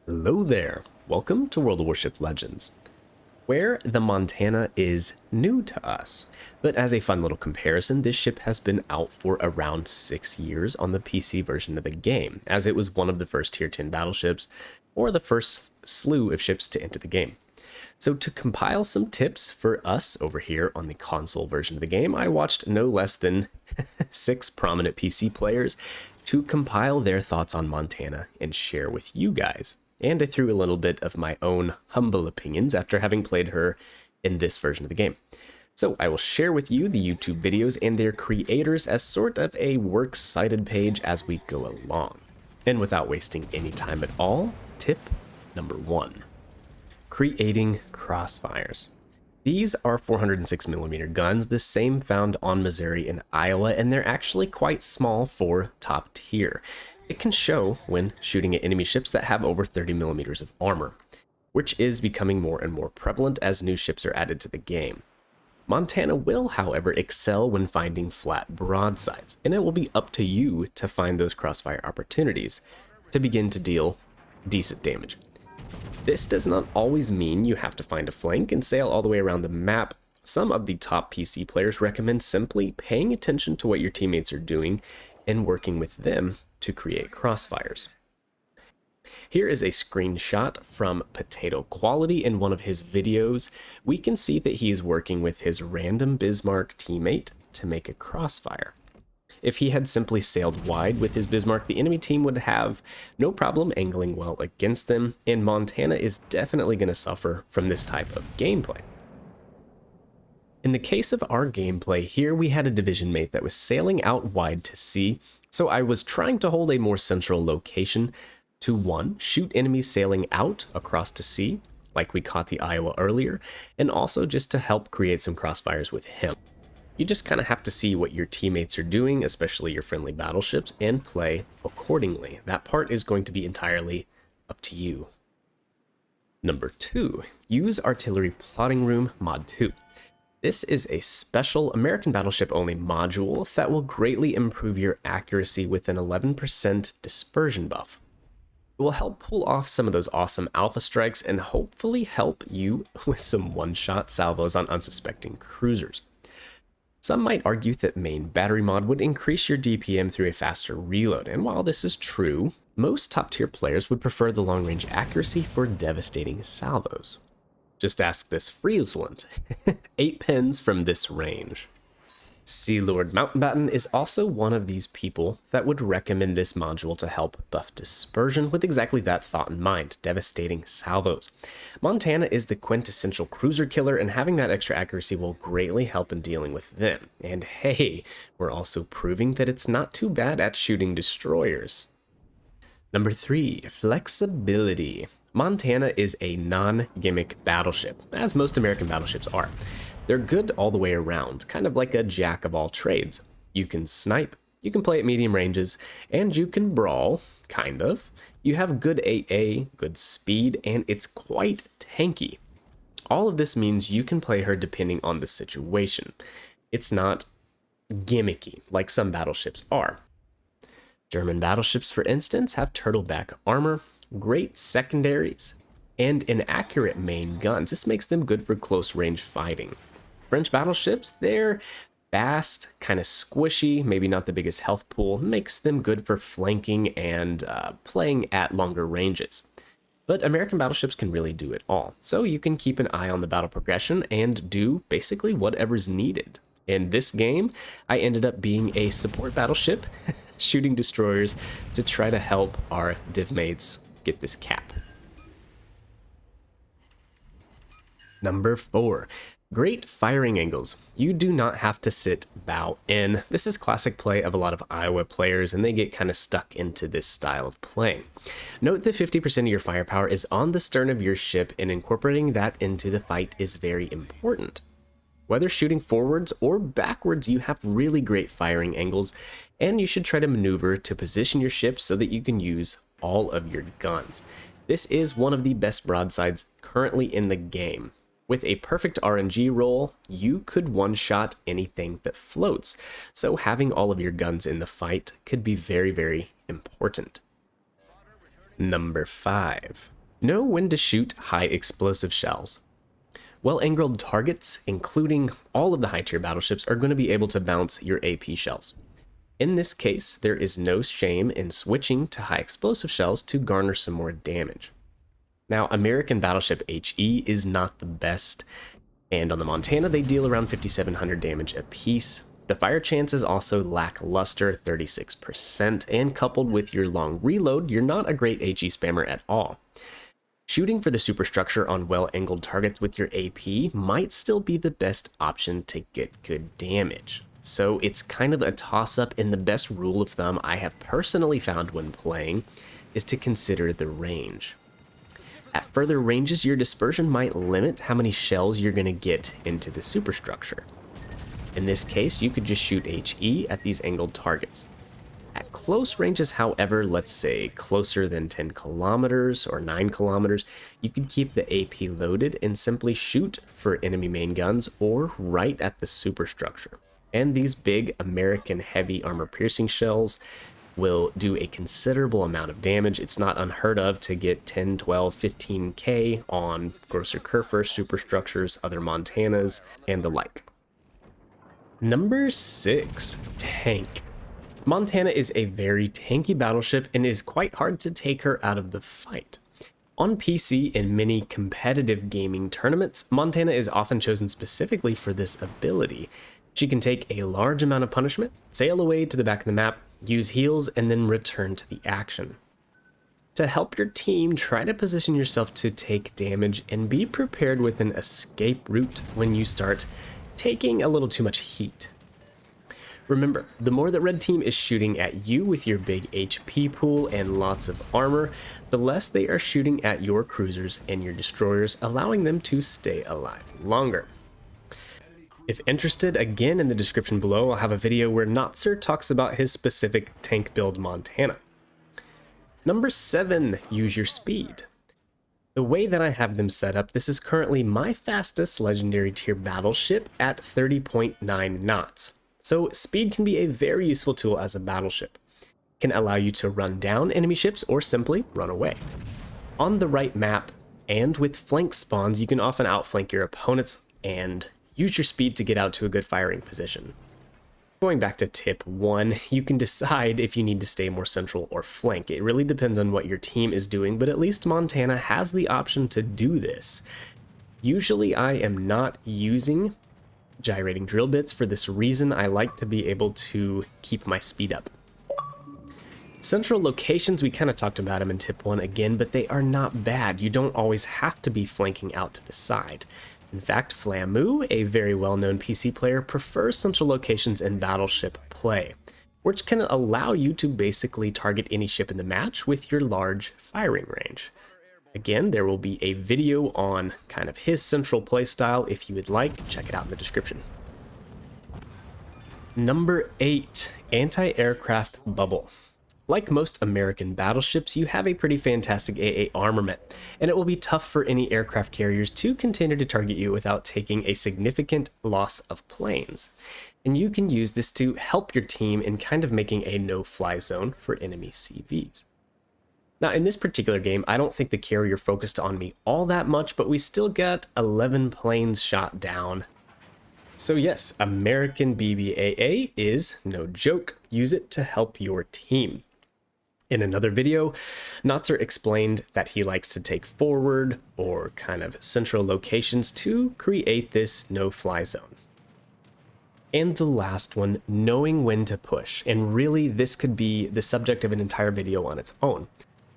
Hello there, welcome to World of Warships Legends, where the Montana is new to us. But as a fun little comparison, this ship has been out for around 6 years on the PC version of the game, as it was one of the first tier 10 battleships, or the first slew of ships to enter the game. So to compile some tips for us over here on the console version of the game, I watched no less than 6 prominent PC players to compile their thoughts on Montana and share with you guys. And I threw a little bit of my own humble opinions after having played her in this version of the game. So I will share with you the YouTube videos and their creators as sort of a works cited page as we go along. And without wasting any time at all, tip number 1. Creating crossfires. These are 406mm guns, the same found on Missouri and Iowa, and they're actually quite small for top tier. It can show when shooting at enemy ships that have over 30mm of armor, which is becoming more and more prevalent as new ships are added to the game. Montana will, however, excel when finding flat broadsides, and it will be up to you to find those crossfire opportunities to begin to deal decent damage. This does not always mean you have to find a flank and sail all the way around the map. Some of the top PC players recommend simply paying attention to what your teammates are doing and working with them to create crossfires. Here is a screenshot from PotatoQuality in one of his videos. We can see that he is working with his random Bismarck teammate to make a crossfire. If he had simply sailed wide with his Bismarck, the enemy team would have no problem angling well against them, and Montana is definitely going to suffer from this type of gameplay. In the case of our gameplay here, we had a division mate that was sailing out wide to sea, so I was trying to hold a more central location to 1, shoot enemies sailing out across to sea, like we caught the Iowa earlier, and also just to help create some crossfires with him. You just kind of have to see what your teammates are doing, especially your friendly battleships, and play accordingly. That part is going to be entirely up to you. Number 2, use Artillery Plotting Room Mod 2. This is a special American Battleship only module that will greatly improve your accuracy with an 11% dispersion buff. It will help pull off some of those awesome alpha strikes and hopefully help you with some one-shot salvos on unsuspecting cruisers. Some might argue that main battery mod would increase your DPM through a faster reload, and while this is true, most top tier players would prefer the long range accuracy for devastating salvos. Just ask this Friesland. 8 pins from this range. Sea Lord Mountbatten is also one of these people that would recommend this module to help buff dispersion with exactly that thought in mind, devastating salvos. Montana is the quintessential cruiser killer, and having that extra accuracy will greatly help in dealing with them. And hey, we're also proving that it's not too bad at shooting destroyers. Number 3, flexibility. Montana is a non-gimmick battleship, as most American battleships are. They're good all the way around, kind of like a jack of all trades. You can snipe, you can play at medium ranges, and you can brawl, kind of. You have good AA, good speed, and it's quite tanky. All of this means you can play her depending on the situation. It's not gimmicky like some battleships are. German battleships, for instance, have turtleback armor, great secondaries, and inaccurate main guns. This makes them good for close range fighting. French battleships, they're fast, kind of squishy, maybe not the biggest health pool, makes them good for flanking and playing at longer ranges. But American battleships can really do it all, so you can keep an eye on the battle progression and do basically whatever's needed. In this game, I ended up being a support battleship, shooting destroyers to try to help our div mates get this cap. Number 4, great firing angles. You do not have to sit bow in. This is classic play of a lot of Iowa players, and they get kind of stuck into this style of playing. Note that 50% of your firepower is on the stern of your ship, and incorporating that into the fight is very important. Whether shooting forwards or backwards, you have really great firing angles, and you should try to maneuver to position your ship so that you can use all of your guns. This is one of the best broadsides currently in the game. With a perfect RNG roll, you could one-shot anything that floats, so having all of your guns in the fight could be very, very important. Number 5. Know when to shoot high explosive shells. Well-angled targets, including all of the high-tier battleships, are going to be able to bounce your AP shells. In this case, there is no shame in switching to high explosive shells to garner some more damage. Now, American Battleship HE is not the best, and on the Montana they deal around 5,700 damage apiece. The fire chance is also lackluster, 36%, and coupled with your long reload, you're not a great HE spammer at all. Shooting for the superstructure on well-angled targets with your AP might still be the best option to get good damage. So it's kind of a toss-up, and the best rule of thumb I have personally found when playing is to consider the range. At further ranges, your dispersion might limit how many shells you're going to get into the superstructure. In this case, you could just shoot HE at these angled targets. At close ranges, however, let's say closer than 10 kilometers or 9 kilometers, you could keep the AP loaded and simply shoot for enemy main guns or right at the superstructure. And these big American heavy armor piercing shells will do a considerable amount of damage. It's not unheard of to get 10, 12, 15k on Grosser Kurfürst superstructures, other Montanas, and the like. Number 6, tank. Montana is a very tanky battleship and is quite hard to take her out of the fight. On PC in many competitive gaming tournaments, Montana is often chosen specifically for this ability. She can take a large amount of punishment, sail away to the back of the map, use heals, and then return to the action. To help your team, try to position yourself to take damage and be prepared with an escape route when you start taking a little too much heat. Remember, the more that red team is shooting at you with your big HP pool and lots of armor, the less they are shooting at your cruisers and your destroyers, allowing them to stay alive longer. If interested, again in the description below, I'll have a video where Notser talks about his specific tank build Montana. Number 7, use your speed. The way that I have them set up, this is currently my fastest legendary tier battleship at 30.9 knots. So speed can be a very useful tool as a battleship. It can allow you to run down enemy ships or simply run away. On the right map and with flank spawns, you can often outflank your opponents and use your speed to get out to a good firing position. Going back to tip 1, you can decide if you need to stay more central or flank. It really depends on what your team is doing, but at least Montana has the option to do this. Usually I am not using gyrating drill bits for this reason. I like to be able to keep my speed up. Central locations, we kind of talked about them in tip 1 again, but they are not bad. You don't always have to be flanking out to the side. In fact, Flamu, a very well-known PC player, prefers central locations in battleship play, which can allow you to basically target any ship in the match with your large firing range. Again, there will be a video on kind of his central playstyle. If you would like, check it out in the description. Number 8, anti-aircraft bubble. Like most American battleships, you have a pretty fantastic AA armament, and it will be tough for any aircraft carriers to continue to target you without taking a significant loss of planes. And you can use this to help your team in kind of making a no-fly zone for enemy CVs. Now, in this particular game, I don't think the carrier focused on me all that much, but we still got 11 planes shot down. So yes, American BBAA is no joke. Use it to help your team. In another video, Notser explained that he likes to take forward or kind of central locations to create this no-fly zone. And the last one, knowing when to push. And really, this could be the subject of an entire video on its own.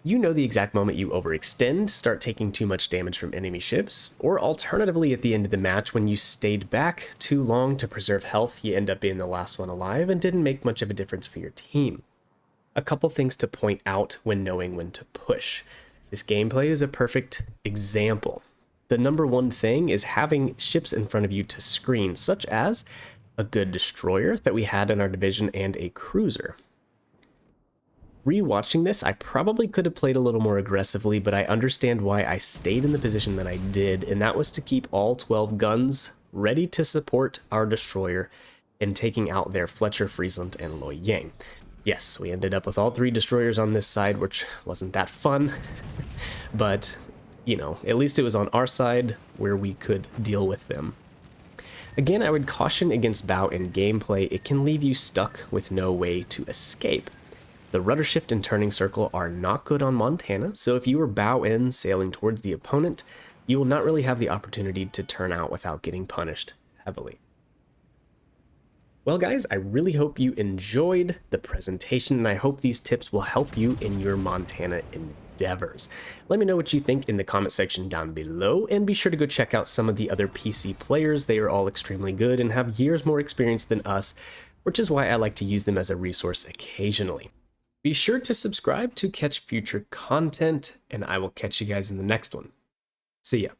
You know the exact moment you overextend, start taking too much damage from enemy ships, or alternatively at the end of the match when you stayed back too long to preserve health, you end up being the last one alive and didn't make much of a difference for your team. A couple things to point out when knowing when to push. This gameplay is a perfect example. The number one thing is having ships in front of you to screen, such as a good destroyer that we had in our division and a cruiser. Rewatching this, I probably could have played a little more aggressively, but I understand why I stayed in the position that I did, and that was to keep all 12 guns ready to support our destroyer in taking out their Fletcher, Friesland, and Loy Yang. Yes, we ended up with all 3 destroyers on this side, which wasn't that fun, but, you know, at least it was on our side where we could deal with them. Again, I would caution against bow in gameplay. It can leave you stuck with no way to escape. The rudder shift and turning circle are not good on Montana, so if you are bow in sailing towards the opponent, you will not really have the opportunity to turn out without getting punished heavily. Well guys, I really hope you enjoyed the presentation, and I hope these tips will help you in your Montana endeavors. Let me know what you think in the comment section down below, and be sure to go check out some of the other PC players. They are all extremely good and have years more experience than us, which is why I like to use them as a resource occasionally. Be sure to subscribe to catch future content, and I will catch you guys in the next one. See ya.